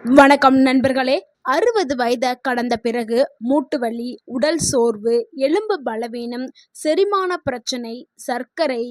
வணக்கம் நண்பர்களே. 60 வயதை கடந்த பிறகு மூட்டு வலி, உடல் சோர்வு, எலும்பு பலவீனம், செரிமான பிரச்சனை, சர்க்கரை,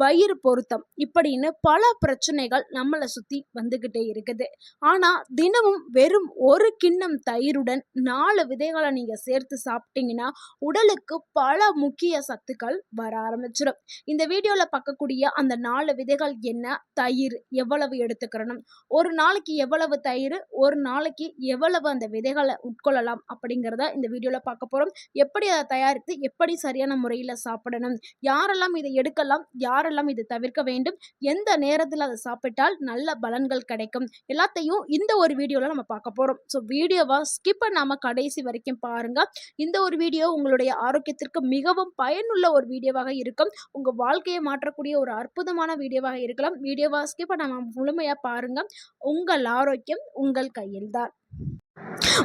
வயிறு பொருத்தம் இப்படின்னு பல பிரச்சனைகள் நம்மளை சுத்தி வந்துகிட்டே இருக்குது. ஆனா தினமும் வெறும் ஒரு கிண்ணம் தயிருடன் 4 விதைகளை நீங்க சேர்த்து சாப்பிட்டீங்கன்னா உடலுக்கு பல முக்கிய சத்துக்கள் வர ஆரம்பிச்சிடும். இந்த வீடியோல பார்க்கக்கூடிய அந்த 4 விதைகள் என்ன, தயிர் எவ்வளவு எடுத்துக்கிறணும், ஒரு நாளைக்கு எவ்வளவு தயிர், ஒரு நாளைக்கு எவ்வளவு அந்த விதைகளை உட்கொள்ளலாம் அப்படிங்கிறத இந்த வீடியோவில் பார்க்க போகிறோம். எப்படி அதை தயாரித்து எப்படி சரியான முறையில் சாப்பிடணும், யாரெல்லாம் இதை எடுக்கலாம், யாரெல்லாம் இதை தவிர்க்க வேண்டும், எந்த நேரத்தில் அதை சாப்பிட்டால் நல்ல பலன்கள் கிடைக்கும், எல்லாத்தையும் இந்த ஒரு வீடியோவில் நம்ம பார்க்க போகிறோம். ஸோ வீடியோவை ஸ்கிப் பண்ணாமல் கடைசி வரைக்கும் பாருங்கள். இந்த ஒரு வீடியோ உங்களுடைய ஆரோக்கியத்திற்கு மிகவும் பயனுள்ள ஒரு வீடியோவாக இருக்கும். உங்கள் வாழ்க்கையை மாற்றக்கூடிய ஒரு அற்புதமான வீடியோவாக இருக்கலாம். வீடியோவை ஸ்கிப் பண்ணாமல் முழுமையாக பாருங்கள். உங்கள் ஆரோக்கியம் உங்கள் கையில்தான்.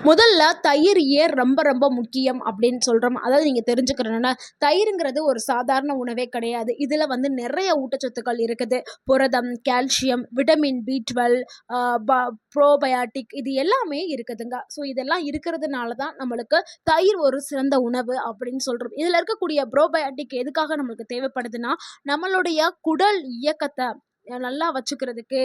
முதல்ல தயிர் ஏன் ரொம்ப ரொம்ப முக்கியம் அப்படின்னு சொல்கிறோம். அதாவது நீங்கள் தெரிஞ்சுக்கிறேன்னா, தயிருங்கிறது ஒரு சாதாரண உணவே கிடையாது. இதில் நிறைய ஊட்டச்சத்துக்கள் இருக்குது. புரதம், கால்சியம், விட்டமின் B12, ப்ரோபயாட்டிக் இது எல்லாமே இருக்குதுங்க. ஸோ இதெல்லாம் இருக்கிறதுனால தான் நம்மளுக்கு தயிர் ஒரு சிறந்த உணவு அப்படின்னு சொல்கிறோம். இதில் இருக்கக்கூடிய ப்ரோபயாட்டிக் எதுக்காக நம்மளுக்கு தேவைப்படுதுன்னா, நம்மளுடைய குடல் இயக்கத்தை நல்லா வச்சுக்கிறதுக்கு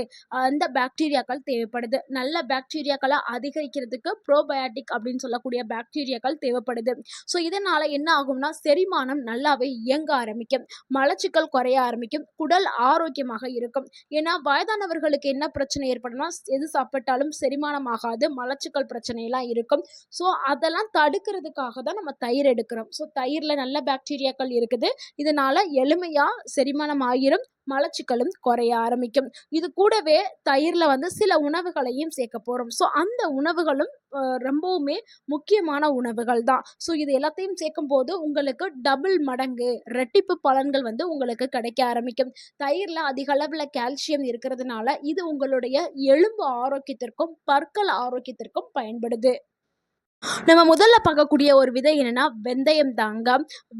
அந்த பாக்டீரியாக்கள் தேவைப்படுது. நல்ல பாக்டீரியாக்களை அதிகரிக்கிறதுக்கு ப்ரோபயாட்டிக் அப்படின்னு சொல்லக்கூடிய பாக்டீரியாக்கள் தேவைப்படுது. ஸோ இதனால் என்ன ஆகும்னா, செரிமானம் நல்லாவே இயங்க ஆரம்பிக்கும், மலச்சிக்கல் குறைய ஆரம்பிக்கும், குடல் ஆரோக்கியமாக இருக்கும். ஏன்னா வயதானவர்களுக்கு என்ன பிரச்சனை ஏற்படும்னா, எது சாப்பிட்டாலும் செரிமானம் ஆகாது, மலச்சிக்கல் பிரச்சனையெல்லாம் இருக்கும். ஸோ அதெல்லாம் தடுக்கிறதுக்காக தான் நம்ம தயிர் எடுக்கிறோம். ஸோ தயிரில் நல்ல பாக்டீரியாக்கள் இருக்குது. இதனால் எளிமையாக செரிமானம் ஆகிரும், மலச்சிக்கலும் குறைய ஆரம்பிக்கும். இது கூடவே தயிரில் சில உணவுகளையும் சேர்க்க போகிறோம். ஸோ அந்த உணவுகளும் ரொம்பவுமே முக்கியமான உணவுகள் தான். ஸோ இது எல்லாத்தையும் சேர்க்கும் போது உங்களுக்கு டபுள் மடங்கு ரெட்டிப்பு பலன்கள் உங்களுக்கு கிடைக்க ஆரம்பிக்கும். தயிரில் அதிக அளவில் கால்சியம் இருக்கிறதுனால இது உங்களுடைய எலும்பு ஆரோக்கியத்திற்கும் பற்கள் ஆரோக்கியத்திற்கும் பயன்படுது. நம்ம முதல்ல பார்க்கக்கூடிய ஒரு விதை என்னன்னா வெந்தயம் தாங்க.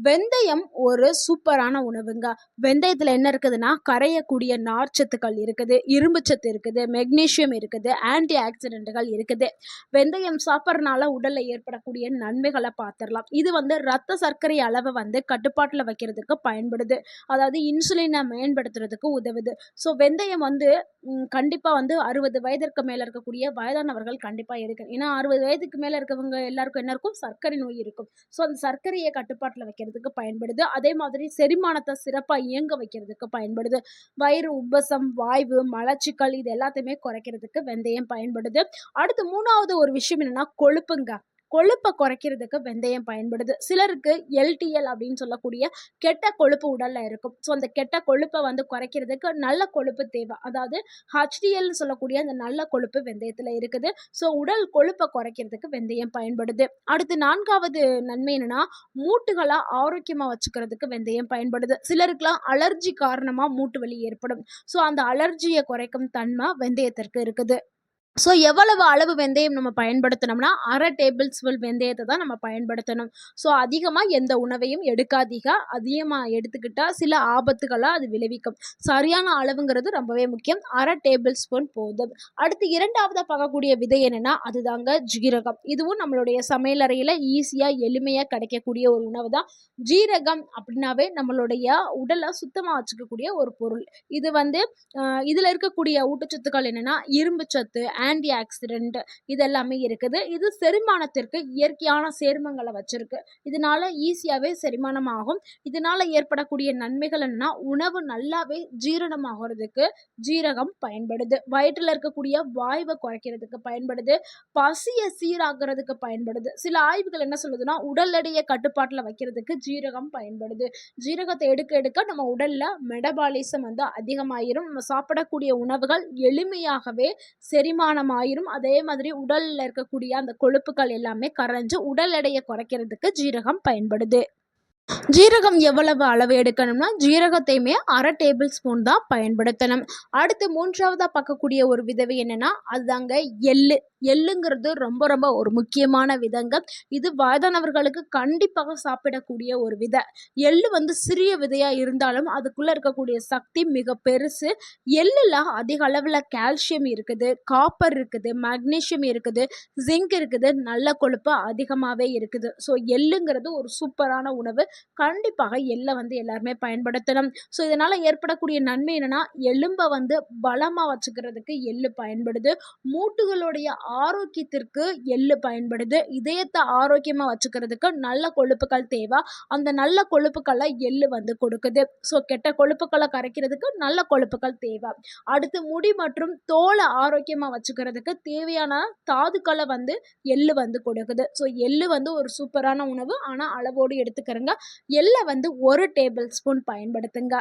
வெந்தயம் ஒரு சூப்பரான உணவுங்க. வெந்தயத்தில் என்ன இருக்குதுன்னா, கரையக்கூடிய நார்ச்சத்துக்கள் இருக்குது, இரும்பு சத்து இருக்குது, மெக்னீஷியம் இருக்குது, ஆன்டி ஆக்சிடென்ட்டுகள் இருக்குது. வெந்தயம் சாப்பிட்றதுனால உடலில் ஏற்படக்கூடிய நன்மைகளை பார்த்துடலாம். இது ரத்த சர்க்கரை அளவை கட்டுப்பாட்டில் வைக்கிறதுக்கு பயன்படுது. அதாவது இன்சுலினை மேம்படுத்துறதுக்கு உதவுது. ஸோ வெந்தயம் கண்டிப்பாக 60 வயதிற்கு மேலே இருக்கக்கூடிய வயதானவர்கள் கண்டிப்பாக எடுக்கணும். ஏன்னா 60 வயதுக்கு மேலே இருக்கவங்க எல்லாருக்கும் என்ன இருக்கும், சர்க்கரை நோய் இருக்கும். ஸோ அந்த சர்க்கரையை கட்டுப்பாட்டில் வைக்கிறதுக்கு பயன்படுது. அதே மாதிரி செரிமானத்தை சிறப்பாக இயங்க வைக்கிறதுக்கு பயன்படுது. வயிறு உப்பசம், வாய்வு, மலச்சிக்கல் இது எல்லாத்தையுமே குறைக்கிறதுக்கு வெந்தயம் பயன்படுது. அடுத்து 3வது ஒரு விஷயம் என்னன்னா கொழுப்புங்க. கொழுப்பை குறைக்கிறதுக்கு வெந்தயம் பயன்படுது. சிலருக்கு LDL அப்படின்னு சொல்லக்கூடிய கெட்ட கொழுப்பு உடல்ல இருக்கும். ஸோ அந்த கெட்ட கொழுப்பை குறைக்கிறதுக்கு நல்ல கொழுப்பு தேவை. அதாவது HDL சொல்லக்கூடிய அந்த நல்ல கொழுப்பு வெந்தயத்தில் இருக்குது. ஸோ உடல் கொழுப்பை குறைக்கிறதுக்கு வெந்தயம் பயன்படுது. அடுத்து 4வது நன்மை என்னன்னா, மூட்டுகளை ஆரோக்கியமாக வச்சுக்கிறதுக்கு வெந்தயம் பயன்படுது. சிலருக்குலாம் அலர்ஜி காரணமாக மூட்டு வலி ஏற்படும். ஸோ அந்த அலர்ஜியை குறைக்கும் தன்மை வெந்தயத்திற்கு இருக்குது. ஸோ எவ்வளவு அளவு வெந்தயம் நம்ம பயன்படுத்தணும்னா, 1/2 டேபிள் ஸ்பூன் வெந்தயத்தை தான் நம்ம பயன்படுத்தணும். ஸோ அதிகமாக எந்த உணவையும் எடுக்காதீங்க. அதிகமாக எடுத்துக்கிட்டால் சில ஆபத்துகளை அது விளைவிக்கும். சரியான அளவுங்கிறது ரொம்பவே முக்கியம். 1/2 டேபிள் ஸ்பூன் போதும். அடுத்து 2வது பார்க்கக்கூடிய விதை என்னென்னா, அதுதாங்க ஜீரகம். இதுவும் நம்மளுடைய சமையலறையில் ஈஸியாக எளிமையாக கிடைக்கக்கூடிய ஒரு உணவு தான். ஜீரகம் அப்படின்னாவே நம்மளுடைய உடலை சுத்தமாக வச்சுக்கக்கூடிய ஒரு பொருள். இது இதில் இருக்கக்கூடிய ஊட்டச்சத்துக்கள் என்னென்னா, இரும்பு சத்து, ஆன்டி ஆக்சிடென்ட் இதெல்லாமே இருக்குது. இது செரிமானத்திற்கு இயற்கையான சேர்மங்களை வச்சிருக்கு. இதனால ஈஸியாகவே செரிமானம் ஆகும். இதனால ஏற்படக்கூடிய நன்மைகள் என்னன்னா, உணவு நல்லாவே ஜீரணமாகிறதுக்கு ஜீரகம் பயன்படுது. வயிற்றில் இருக்கக்கூடிய வாய்வை குறைக்கிறதுக்கு பயன்படுது. பசியை சீராகிறதுக்கு பயன்படுது. சில ஆய்வுகள் என்ன சொல்லுதுன்னா, உடல் எடையை கட்டுப்பாட்டில் வைக்கிறதுக்கு ஜீரகம் பயன்படுது. ஜீரகத்தை எடுக்க எடுக்க நம்ம உடல்ல மெடபாலிசம் அதிகமாயிரும். நம்ம சாப்பிடக்கூடிய உணவுகள் எளிமையாகவே செரிமானம் ஆயிரும். அதே மாதிரி உடல்ல இருக்கக்கூடிய அந்த கொழுப்புகள் எல்லாமே கரைஞ்சு உடல் எடையை குறைக்கிறதுக்கு ஜீரகம் பயன்படுது. ஜீரகம் எவ்வளவு அளவு எடுக்கணும்னா ஜீரகத்தையுமே 1/2 டேபிள் ஸ்பூன் தான் பயன்படுத்தணும். அடுத்து 3வதா பார்க்கக்கூடிய ஒரு விதவை என்னன்னா அதுதாங்க எள்ளு. எள்ளுங்கிறது ரொம்ப ரொம்ப ஒரு முக்கியமான விதங்க. இது வயதானவர்களுக்கு கண்டிப்பாக சாப்பிடக்கூடிய ஒரு விதை. எள்ளு வந்து சிறிய விதையா இருந்தாலும் அதுக்குள்ள இருக்கக்கூடிய சக்தி மிக பெருசு. எள்ளுல அதிக அளவில் கால்சியம் இருக்குது, காப்பர் இருக்குது, மக்னீசியம் இருக்குது, ஜிங்க் இருக்குது, நல்ல கொழுப்பு அதிகமாகவே இருக்குது. ஸோ எள்ளுங்கிறது ஒரு சூப்பரான உணவு. கண்டிப்பாக எள்ளை வந்து எல்லாருமே பயன்படுத்தணும். ஸோ இதனால் ஏற்படக்கூடிய நன்மை என்னென்னா எலும்பை வந்து பலமாக வச்சுக்கிறதுக்கு எள்ளு பயன்படுது. மூட்டுகளுடைய ஆரோக்கியத்திற்கு எள்ளு பயன்படுது. இதயத்தை ஆரோக்கியமாக வச்சுக்கிறதுக்கு நல்ல கொழுப்புகள் தேவை. அந்த நல்ல கொழுப்புக்களை எள்ளு வந்து கொடுக்குது. ஸோ கெட்ட கொழுப்புக்களை கரைக்கிறதுக்கு நல்ல கொழுப்புகள் தேவை. அடுத்து முடி மற்றும் தோலை ஆரோக்கியமாக வச்சுக்கிறதுக்கு தேவையான தாதுக்களை வந்து எள்ளு வந்து கொடுக்குது. ஸோ எள்ளு வந்து ஒரு சூப்பரான உணவு, ஆனால் அளவோடு எடுத்துக்கிறங்க. எள்ளை வந்து 1 டேபிள் ஸ்பூன் பயன்படுத்துங்க.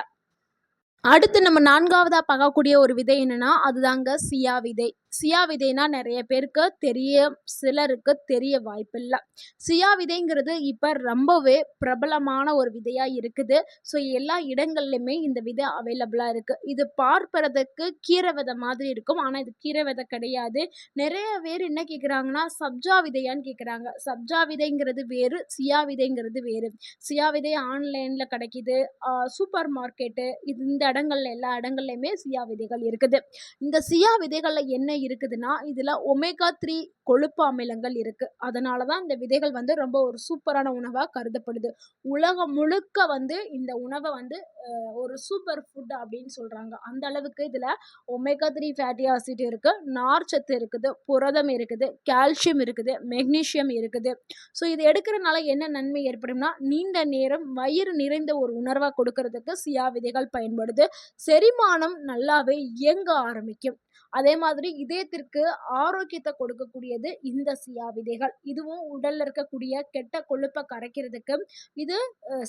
அடுத்து நம்ம 4வதா பார்க்கக்கூடிய ஒரு விதை என்னன்னா அதுதாங்க சியா விதை. சியா விதைனா நிறைய பேருக்கு சிலருக்கு தெரிய வாய்ப்பில்லை. சியா விதைங்கிறது இப்போ ரொம்பவே பிரபலமான ஒரு விதையாக இருக்குது. ஸோ எல்லா இடங்கள்லையுமே இந்த விதை அவைலபிளாக இருக்குது. இது பார்ப்பதற்கு கீரை விதை மாதிரி இருக்கும், ஆனால் இது கீரை விதை கிடையாது. நிறைய பேர் என்ன கேட்குறாங்கன்னா சப்ஜா விதையான்னு கேட்குறாங்க. சப்ஜா விதைங்கிறது வேறு, சியா விதைங்கிறது வேறு. சியா விதை ஆன்லைனில் கிடைக்கிது, சூப்பர் மார்க்கெட்டு இந்த எல்லா இடங்கள்லையுமே சியா விதைகள் இருக்குது. இந்த சியா விதைகளில் என்ன இருக்குதுன்னா இதில் ஒமேகா 3 கொழுப்பு அமிலங்கள் இருக்குது. அதனால தான் இந்த விதைகள் வந்து ரொம்ப ஒரு சூப்பரான உணவாக கருதப்படுது. உலகம் முழுக்க வந்து இந்த உணவை வந்து ஒரு சூப்பர் ஃபுட் அப்படின்னு சொல்கிறாங்க. அந்த அளவுக்கு இதில் ஒமேகா 3 ஃபேட்டி ஆசிட் இருக்குது, நார்ச்சத்து இருக்குது, புரதம் இருக்குது, கால்சியம் இருக்குது, மெக்னீஷியம் இருக்குது. ஸோ இது எடுக்கிறதுனால என்ன நன்மை ஏற்படும்னா நீண்ட நேரம் வயிறு நிறைந்த ஒரு உணர்வாக கொடுக்கறதுக்கு சியா விதைகள் பயன்படுது. செரிமானம் நல்லாவே இயங்க ஆரம்பிக்கும். அதே மாதிரி இதயத்திற்கு ஆரோக்கியத்தை கொடுக்கக்கூடியது இந்த சியா விதைகள். இதுவும் உடல்ல இருக்கக்கூடிய கெட்ட கொழுப்பை கரைக்கிறதுக்கு இது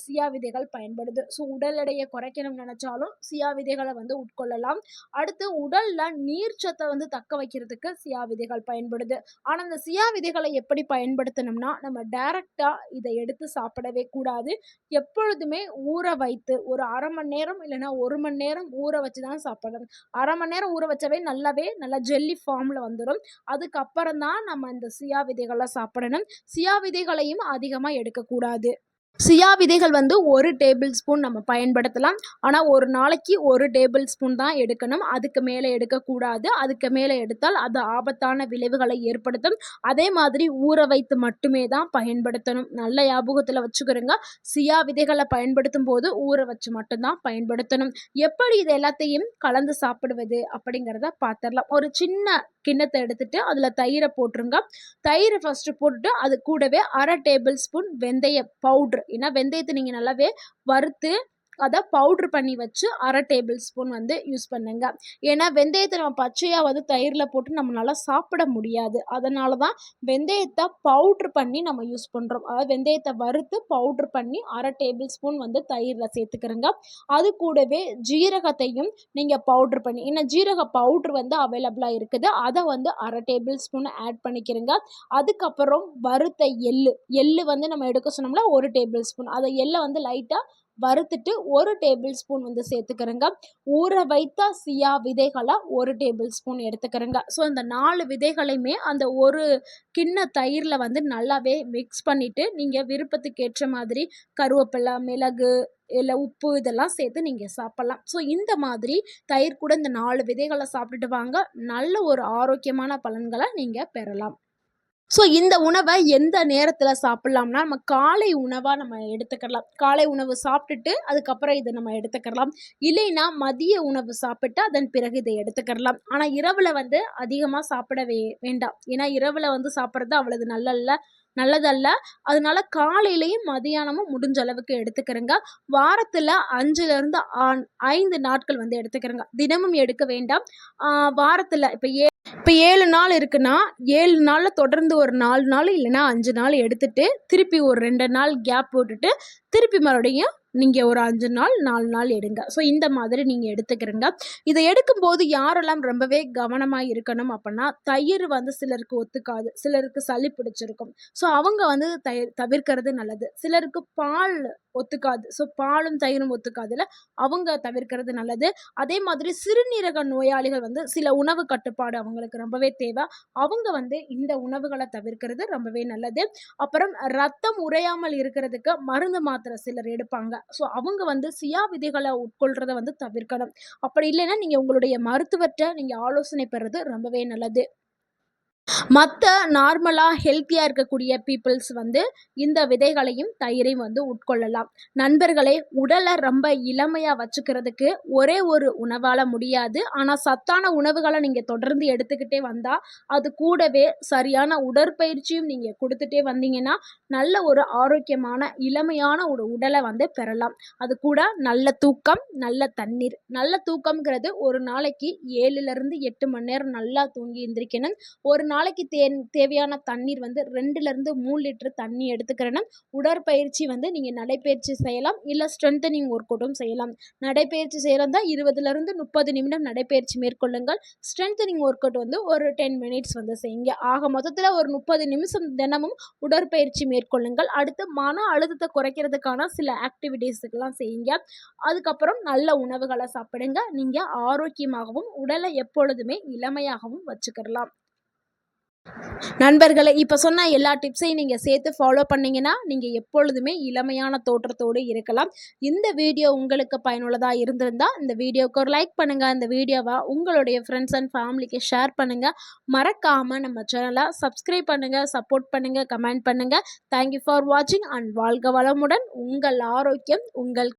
சியா விதைகள் பயன்படுது. ஸோ உடல் எடையை குறைக்கணும்னு நினைச்சாலும் சியா விதைகளை வந்து உட்கொள்ளலாம். அடுத்து உடல்ல நீர்ச்சத்தை வந்து தக்க வைக்கிறதுக்கு சியா விதைகள் பயன்படுது. ஆனால் இந்த சியா விதைகளை எப்படி பயன்படுத்தணும்னா நம்ம டைரக்டா இதை எடுத்து சாப்பிடவே கூடாது. எப்பொழுதுமே ஊற வைத்து ஒரு 1/2 மணி நேரம் இல்லைன்னா 1 மணி நேரம் ஊற வச்சு தான் சாப்பிடணும். 1/2 மணி நேரம் ஊற வச்சவே நல்லா ஜெல்லி ஃபார்மில் வந்துடும். அதுக்கப்புறம் தான் நம்ம இந்த சியா விதைகளை சாப்பிடணும். சியா விதைகளையும் அதிகமாக எடுக்கக்கூடாது. சியா விதைகள் வந்து 1 டேபிள் ஸ்பூன் நம்ம பயன்படுத்தலாம். ஆனால் ஒரு நாளைக்கு 1 டேபிள் ஸ்பூன் தான் எடுக்கணும். அதுக்கு மேலே எடுக்கக்கூடாது. அதுக்கு மேலே எடுத்தால் அது ஆபத்தான விளைவுகளை ஏற்படுத்தும். அதே மாதிரி ஊற வைத்து மட்டுமே தான் பயன்படுத்தணும். நல்ல ஞாபகத்தில் வச்சுக்கிறோங்க. சியா விதைகளை பயன்படுத்தும் போது ஊற வச்சு மட்டும்தான் பயன்படுத்தணும். எப்படி இது எல்லாத்தையும் கலந்து சாப்பிடுவது அப்படிங்கிறத பார்த்துடலாம். ஒரு சின்ன கிண்ணத்தை எடுத்துட்டு அதில் தயிரை போட்டுருங்க. தயிரை ஃபஸ்ட்டு போட்டுட்டு அது கூடவே 1/2 டேபிள் ஸ்பூன் வெந்தய பவுட்ரு. ஏன்னா வெந்தயத்தை நீங்கள் நல்லாவே வறுத்து அதை பவுட்ரு பண்ணி வச்சு 1/2 டேபிள் ஸ்பூன் வந்து யூஸ் பண்ணுங்க. ஏன்னா வெந்தயத்தை நம்ம பச்சையாக வந்து தயிரில் போட்டு நம்மளால சாப்பிட முடியாது. அதனால தான் வெந்தயத்தை பவுட்ரு பண்ணி நம்ம யூஸ் பண்ணுறோம். அதாவது வெந்தயத்தை வறுத்து பவுட்ரு பண்ணி 1/2 டேபிள் ஸ்பூன் வந்து தயிரில் சேர்த்துக்கிறோங்க. அது கூடவே ஜீரகத்தையும் நீங்கள் பவுட்ரு பண்ணி, ஏன்னா ஜீரக பவுட்ரு வந்து அவைலபிளாக இருக்குது, அதை வந்து 1/2 டேபிள் ஸ்பூன் ஆட் பண்ணிக்கிறோங்க. அதுக்கப்புறம் வறுத்த எள்ளு வந்து நம்ம எடுக்க சொன்னோம்னா 1 டேபிள் ஸ்பூன், அதை எள்ளை வந்து லைட்டாக வறுத்துட்டு 1 டேபிள் ஸ்பூன் வந்து சேர்த்துக்கிறேங்க. ஊற வைத்த சியா விதைகளை 1 டேபிள் ஸ்பூன் எடுத்துக்கிறேங்க. ஸோ இந்த 4 விதைகளையுமே அந்த ஒரு கிண்ண தயிரில் வந்து நல்லாவே மிக்ஸ் பண்ணிவிட்டு நீங்கள் விருப்பத்துக்கு ஏற்ற மாதிரி கருவேப்பிலை, மிளகு, இல்லை உப்பு இதெல்லாம் சேர்த்து நீங்கள் சாப்பிட்லாம். ஸோ இந்த மாதிரி தயிர் கூட இந்த 4 விதைகளை சாப்பிட்டுட்டு வாங்க, நல்ல ஒரு ஆரோக்கியமான பலன்களை நீங்கள் பெறலாம். ஸோ இந்த உணவை எந்த நேரத்தில் சாப்பிட்லாம்னா நம்ம காலை உணவாக நம்ம எடுத்துக்கலாம். காலை உணவு சாப்பிட்டுட்டு அதுக்கப்புறம் இதை நம்ம எடுத்துக்கலாம். இல்லைன்னா மதிய உணவு சாப்பிட்டு அதன் பிறகு இதை எடுத்துக்கலாம். ஆனால் இரவில் வந்து அதிகமாக சாப்பிட வேண்டாம். ஏன்னா இரவில் வந்து சாப்பிட்றது அவ்வளவு நல்லதல்ல. அதனால காலையிலையும் மதியானமும் முடிஞ்ச அளவுக்கு எடுத்துக்கிறேங்க. வாரத்தில் 5 நாட்கள் வந்து எடுத்துக்கிறேங்க. தினமும் எடுக்க வேண்டாம். வாரத்தில் இப்போ 7 நாள் இருக்குன்னா 7 நாளில் தொடர்ந்து ஒரு 4 நாள் இல்லைன்னா 5 நாள் எடுத்துட்டு திருப்பி ஒரு 2 நாள் கேப் போட்டுட்டு திருப்பி மறுபடியும் நீங்கள் ஒரு 5 நாள் 4 நாள் எடுங்க. ஸோ இந்த மாதிரி நீங்கள் எடுத்துக்கிறங்க. இதை எடுக்கும்போது யாரெல்லாம் ரொம்பவே கவனமாக இருக்கணும் அப்படின்னா, தயிர் வந்து சிலருக்கு ஒத்துக்காது, சிலருக்கு சளி பிடிச்சிருக்கும். ஸோ அவங்க வந்து தவிர்க்கிறது நல்லது. சிலருக்கு பால் ஒத்துக்காது, ஸோ பாலும் தயிரும் ஒத்துக்காதுல, அவங்க தவிர்க்கிறது நல்லது. அதே மாதிரி சிறுநீரக நோயாளிகள் வந்து சில உணவு கட்டுப்பாடு அவங்களுக்கு ரொம்பவே தேவை. அவங்க வந்து இந்த உணவுகளை தவிர்க்கிறது ரொம்பவே நல்லது. அப்புறம் ரத்தம் உறையாமல் இருக்கிறதுக்கு மருந்து மாத்திரை சிலர் எடுப்பாங்க. ஸோ அவங்க வந்து சுயா விதிகளை உட்கொள்றத வந்து தவிர்க்கணும். அப்படி இல்லைன்னா நீங்கள் உங்களுடைய மருத்துவர்கிட்ட நீங்கள் ஆலோசனை பெறுறது ரொம்பவே நல்லது. மற்ற நார்மலாக ஹெல்த்தியாக இருக்கக்கூடிய பீப்புள்ஸ் வந்து இந்த விதைகளையும் தயிரையும் வந்து உட்கொள்ளலாம். நண்பர்களே, உடலை ரொம்ப இளமையாக வச்சுக்கிறதுக்கு ஒரே ஒரு உணவால் முடியாது. ஆனால் சத்தான உணவுகளை நீங்கள் தொடர்ந்து எடுத்துக்கிட்டே வந்தால், அது கூடவே சரியான உடற்பயிற்சியும் நீங்கள் கொடுத்துட்டே வந்தீங்கன்னா நல்ல ஒரு ஆரோக்கியமான இளமையான ஒரு உடலை வந்து பெறலாம். அது கூட நல்ல தூக்கம், நல்ல தண்ணீர். நல்ல தூக்கம்ங்கிறது ஒரு நாளைக்கு 7லிருந்து 8 மணி நேரம் நல்லா தூங்கி எந்திரிக்கணும். ஒரு நாளைக்கு தேவையான தண்ணீர் வந்து 2லிருந்து 3 லிட்டர் தண்ணி எடுத்துக்கிறேன்னா, உடற்பயிற்சி வந்து நீங்கள் நடைப்பயிற்சி செய்யலாம், இல்லை ஸ்ட்ரென்தனிங் ஒர்க் அவுட்டும் செய்யலாம். நடைப்பயிற்சி செய்கிறதா 20லிருந்து 30 நிமிடம் நடைப்பயிற்சி மேற்கொள்ளுங்கள். ஸ்ட்ரென்தனிங் ஒர்க் அவுட் வந்து ஒரு 10 மினிட்ஸ் வந்து செய்யுங்க. ஆக மொத்தத்தில் ஒரு 30 நிமிஷம் தினமும் உடற்பயிற்சி மேற்கொள்ளுங்கள். அடுத்து மன அழுத்தத்தை குறைக்கிறதுக்கான சில ஆக்டிவிட்டீஸுக்கெல்லாம் செய்யுங்க. அதுக்கப்புறம் நல்ல உணவுகளை சாப்பிடுங்க. நீங்கள் ஆரோக்கியமாகவும் உடலை எப்பொழுதுமே இளமையாகவும் வச்சுக்கலாம். நண்பர்களே, இப்போ சொன்ன எல்லா டிப்ஸையும் நீங்கள் சேர்த்து ஃபாலோ பண்ணிங்கன்னா நீங்கள் எப்பொழுதுமே இளமையான தோற்றத்தோடு இருக்கலாம். இந்த வீடியோ உங்களுக்கு பயனுள்ளதாக இருந்திருந்தால் இந்த வீடியோவுக்கு ஒரு லைக் பண்ணுங்கள். இந்த வீடியோவை உங்களுடைய ஃப்ரெண்ட்ஸ் அண்ட் ஃபேமிலிக்கு ஷேர் பண்ணுங்கள். மறக்காமல் நம்ம சேனலை சப்ஸ்கிரைப் பண்ணுங்கள், சப்போர்ட் பண்ணுங்கள், கமெண்ட் பண்ணுங்கள். தேங்க்யூ ஃபார் வாட்சிங் அண்ட் வாழ்க வளமுடன். உங்கள் ஆரோக்கியம் உங்கள்